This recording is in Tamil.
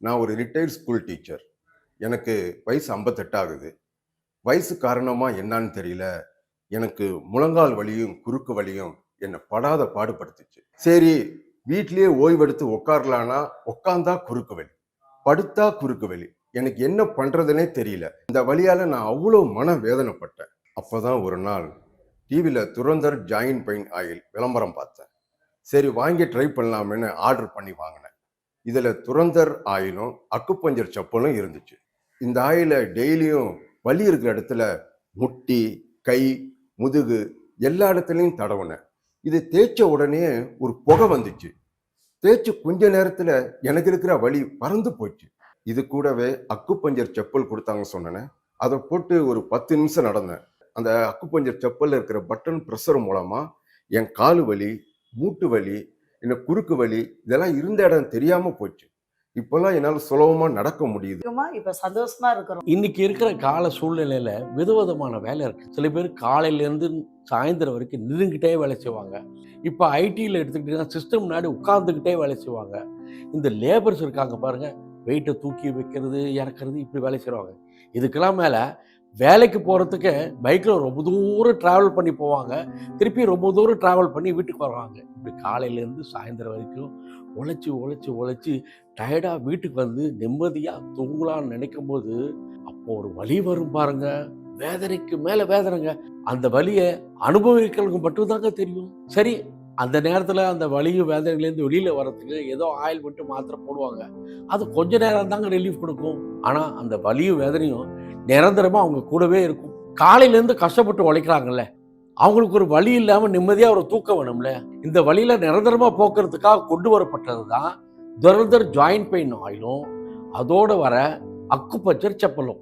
நான் ஒரு ரிட்டையர்ட் ஸ்கூல் டீச்சர். எனக்கு வயசு 58 ஆகுது. வயசு காரணமா என்னான்னு தெரியல. எனக்கு முழங்கால் வலியும், குறுக்கு வலியும் என்ன படாத பாடுபடுத்துச்சு. சரி, வீட்லயே ஓய்வெடுத்து உட்காரலான்னா, உட்கார்ந்தா குறுக்கு வலி, படுத்தா குறுக்கு வலி. எனக்கு என்ன பண்றதுன்னே தெரியல. இந்த வலியால நான் அவ்வளவு மன வேதனைப்பட்டேன். அப்பதான் ஒரு நாள் டிவில துரந்தர் ஜாயின்ட் பெயின் ஆயில் விளம்பரம் பார்த்தேன். சரி, வாங்கி ட்ரை பண்ணலாமேன்னு ஆர்டர் பண்ணி வாங்கினேன். இதுல துரந்தர் ஆயிலும் அக்குப்பஞ்சர் செப்பலும் இருந்துச்சு. இந்த ஆயில டெய்லியும் வலி இருக்கிற இடத்துல முட்டி, கை, முதுகு எல்லா இடத்துலையும் தடவுனேன். இது தேய்ச்ச உடனே ஒரு புகை வந்துச்சு. தேய்ச்சு கொஞ்ச நேரத்துல எனக்கு இருக்கிற வலி பறந்து போச்சு. இது கூடவே அக்குப்பஞ்சர் செப்பல் கொடுத்தாங்க சொன்னேன். அதை போட்டு ஒரு 10 நிமிஷம் நடந்தேன். அந்த அக்குப்பஞ்சர் செப்பல்ல இருக்கிற பட்டன் பிரஷர் மூலமா என் காலு வலி, மூட்டு வலி, என்ன குறுக்கு வலி இதெல்லாம் இருந்த இடம் தெரியாம போச்சு. இப்பெல்லாம் என்னால சுலபமா நடக்க முடியுது. இப்ப சந்தோஷமா இருக்கிறோம். இன்னைக்கு இருக்கிற கால சூழ்நிலையில விதவிதமான வேலை இருக்கு. சில பேர் காலையில இருந்து சாயந்தரம் வரைக்கும் நின்றுகிட்டே வேலை செய்வாங்க. இப்ப ஐடியில் எடுத்துக்கிட்டீங்கன்னா சிஸ்டம் முன்னாடி உட்கார்ந்துக்கிட்டே வேலை செய்வாங்க. இந்த லேபர்ஸ் இருக்காங்க பாருங்க, வெயிட்டை தூக்கி வைக்கிறது, இறக்குறது, இப்படி வேலை செய்வாங்க. இதுக்கெல்லாம் மேல வேலைக்கு போறதுக்கு பைக்ல ரொம்ப தூரம் டிராவல் பண்ணி போவாங்க, திருப்பி ரொம்ப தூரம் டிராவல் பண்ணி வீட்டுக்கு வருவாங்க. இப்படி காலையில இருந்து சாயந்தரம் வரைக்கும் உழைச்சி உழைச்சி உழைச்சி டயர்டா வீட்டுக்கு வந்து நிம்மதியா தூங்கலாம்னு நினைக்கும் போது அப்போ ஒரு வலி வரும் பாருங்க. வேதனைக்கு மேல வேதனைங்க. அந்த வலியை அனுபவிக்கிறவங்க மட்டும்தாங்க தெரியும். சரி, அந்த நேரத்துல அந்த வலியும் வேதனையிலேருந்து வெளியில வர்றதுக்கு ஏதோ ஆயில் விட்டு மாத்திரை போடுவாங்க. அது கொஞ்ச நேரம் தாங்க ரிலீஃப் கொடுக்கும். ஆனா அந்த வலியும் வேதனையும் நிரந்தரமா அவங்க கூடவே இருக்கும். காலையில இருந்து கஷ்டப்பட்டு உழைக்கிறாங்கல்ல, அவங்களுக்கு ஒரு வலி இல்லாம நிம்மதியா ஒரு தூக்கம் வேணும்ல. இந்த வலியில நிரந்தரமா போக்குறதுக்காக கொண்டு வரப்பட்டது தான் துரந்தர் ஜாயின்ட் பெயின் ஆயிலும் அதோட வர அக்குபஞ்சர் செப்பலும்.